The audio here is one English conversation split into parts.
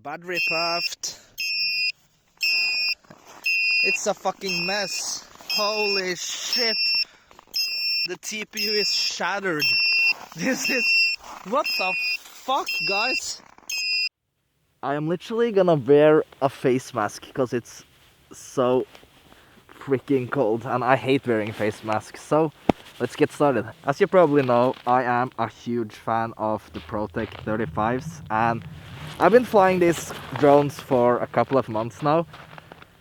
Battery puffed. It's a fucking mess. Holy shit. The TPU is shattered. This is... What the fuck, guys? I am literally gonna wear a face mask because it's so freaking cold and I hate wearing face masks. So let's get started. As you probably know, I am a huge fan of the Protec 35s and I've been flying these drones for a couple of months now,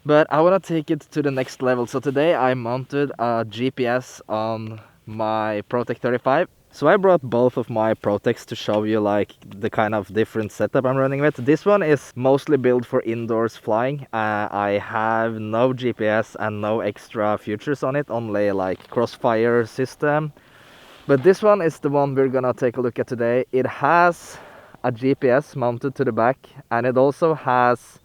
but I want to take it to the next level. So today I mounted a GPS on my Protec 35. So I brought both of my Protecs to show you like the kind of different setup I'm running with. This one is mostly built for indoors flying. I have no GPS and no extra features on it, only like crossfire system. But this one is the one we're gonna take a look at today. It has a GPS mounted to the back and it also has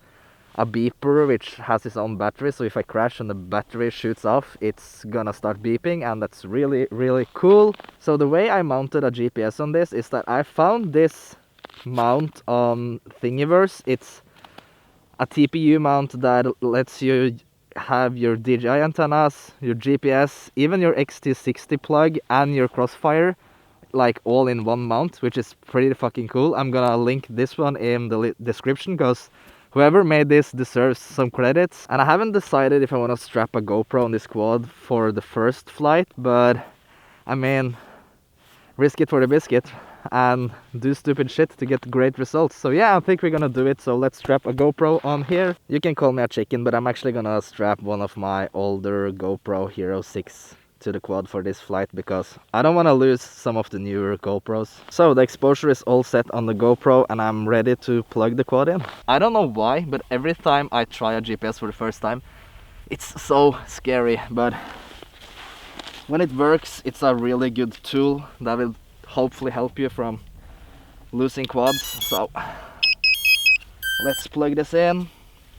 a beeper which has its own battery, so if I crash and the battery shoots off, it's gonna start beeping, and that's really cool. So the way I mounted a GPS on this is that I found this mount on Thingiverse. It's a TPU mount that lets you have your DJI antennas, your GPS, even your XT60 plug and your crossfire like all in one mount, which is pretty fucking cool. I'm gonna link this one in the description because whoever made this deserves some credits. And I haven't decided if I want to strap a GoPro on this quad for the first flight, but I mean, risk it for the biscuit and do stupid shit to get great results. So yeah, I think we're gonna do it. So let's strap a GoPro on here. You can call me a chicken, but I'm actually gonna strap one of my older GoPro Hero 6 to the quad for this flight because I don't want to lose some of the newer GoPros. So the exposure is all set on the GoPro and I'm ready to plug the quad in. I don't know why, but every time I try a GPS for the first time, it's so scary, but when it works, it's a really good tool that will hopefully help you from losing quads. So let's plug this in.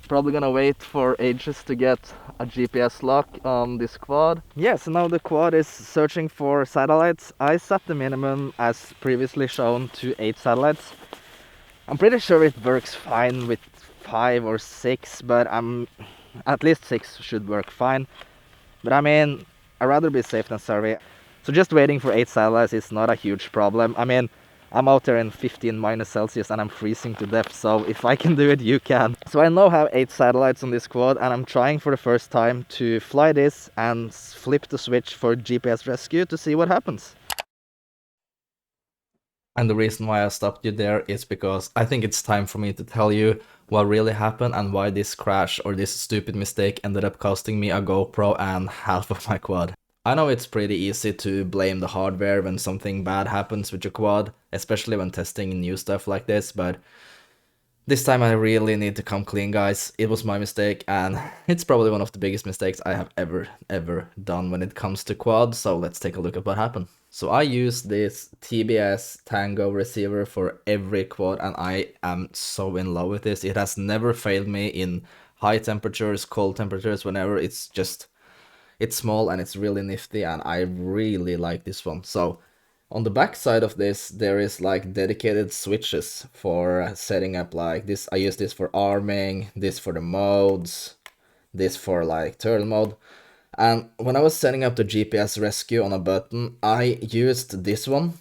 Probably gonna wait for ages to get a GPS lock on this quad. Yes, now the quad is searching for satellites. I set the minimum as previously shown to 8 satellites. I'm pretty sure it works fine with 5 or 6, but at least 6 should work fine. But I mean, I'd rather be safe than sorry. So just waiting for 8 satellites is not a huge problem. I mean, I'm out there in 15 - Celsius and I'm freezing to death, so if I can do it, you can. So I now have 8 satellites on this quad and I'm trying for the first time to fly this and flip the switch for GPS rescue to see what happens. And the reason why I stopped you there is because I think it's time for me to tell you what really happened and why this crash or this stupid mistake ended up costing me a GoPro and half of my quad. I know it's pretty easy to blame the hardware when something bad happens with your quad, especially when testing new stuff like this, but this time I really need to come clean, guys. It was my mistake and it's probably one of the biggest mistakes I have ever done when it comes to quad, so let's take a look at what happened. So I use this TBS Tango receiver for every quad and I am so in love with this. It has never failed me in high temperatures, cold temperatures, whenever. It's small and it's really nifty and I really like this one. So on the back side of this, there is like dedicated switches for setting up like this. I use this for arming, this for the modes, this for like turtle mode. And when I was setting up the GPS rescue on a button, I used this one,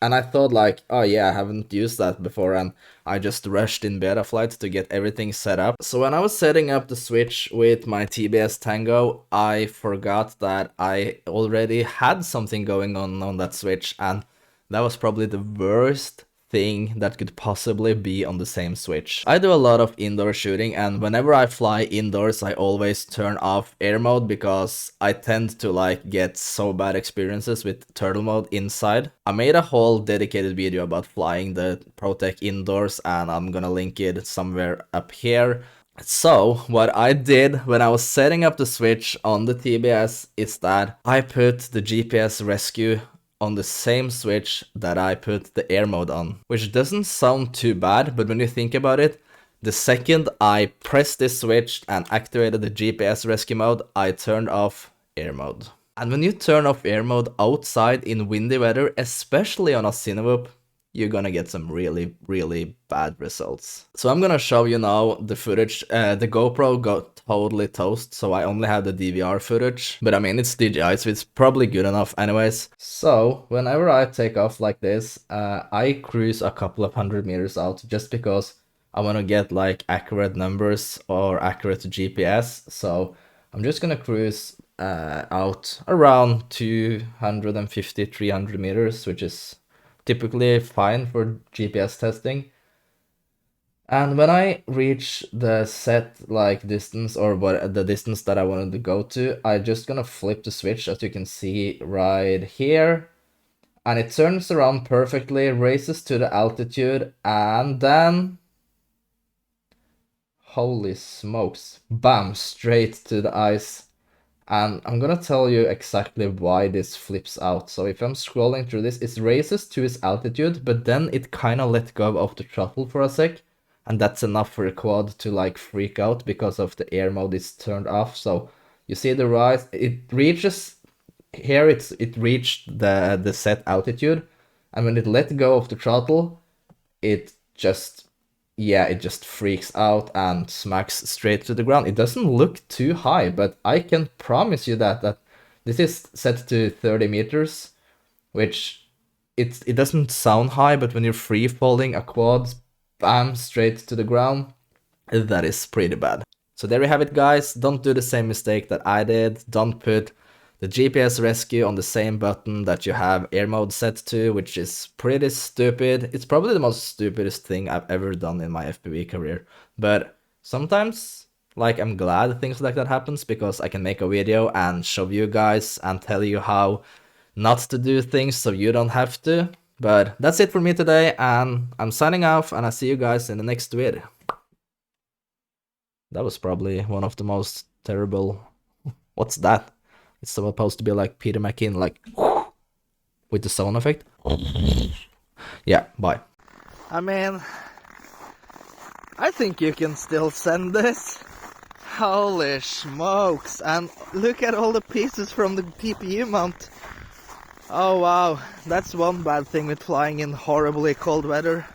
and I thought like, oh yeah, I haven't used that before, and I just rushed in Betaflight to get everything set up. So when I was setting up the switch with my TBS Tango, I forgot that I already had something going on that switch, and that was probably the worst thing that could possibly be on the same switch. I do a lot of indoor shooting and whenever I fly indoors I always turn off air mode because I tend to like get so bad experiences with turtle mode inside. I made a whole dedicated video about flying the Protec indoors and I'm gonna link it somewhere up here. So what I did when I was setting up the switch on the TBS is that I put the GPS rescue on the same switch that I put the air mode on, which doesn't sound too bad, but when you think about it, the second I pressed this switch and activated the GPS rescue mode, I turned off air mode. And when you turn off air mode outside in windy weather, especially on a Cinewhoop, you're gonna get some really, really bad results. So I'm gonna show you now the footage. The GoPro got totally toast, so I only have the DVR footage. But I mean, it's DJI, so it's probably good enough anyways. So whenever I take off like this, I cruise a couple of 100 meters out just because I want to get like accurate numbers or accurate GPS. So I'm just gonna cruise out around 250, 300 meters, which is typically fine for GPS testing. And when I reach the set like distance or what the distance that I wanted to go to, I just gonna flip the switch, as you can see right here. And it turns around perfectly, raises to the altitude, and then holy smokes, bam, straight to the ice. And I'm gonna tell you exactly why this flips out. So if I'm scrolling through this, it raises to its altitude, but then it kind of let go of the throttle for a sec. And that's enough for the quad to like freak out because of the air mode is turned off. So you see the rise, it reaches, here it reached the set altitude. And when it let go of the throttle, it just, yeah, it just freaks out and smacks straight to the ground. It doesn't look too high, but I can promise you that this is set to 30 meters, which it doesn't sound high, but when you're free falling a quad, bam, straight to the ground, that is pretty bad. So there you have it, guys. Don't do the same mistake that I did. Don't put the GPS rescue on the same button that you have air mode set to, which is pretty stupid. It's probably the most stupidest thing I've ever done in my FPV career. But sometimes, like, I'm glad things like that happens because I can make a video and show you guys and tell you how not to do things so you don't have to. But that's it for me today, and I'm signing off, and I'll see you guys in the next video. That was probably one of the most terrible... What's that? It's supposed to be like Peter McKinnon, like with the sound effect. Yeah, bye. I mean, I think you can still send this. Holy smokes. And look at all the pieces from the TPU mount. Oh wow, that's one bad thing with flying in horribly cold weather.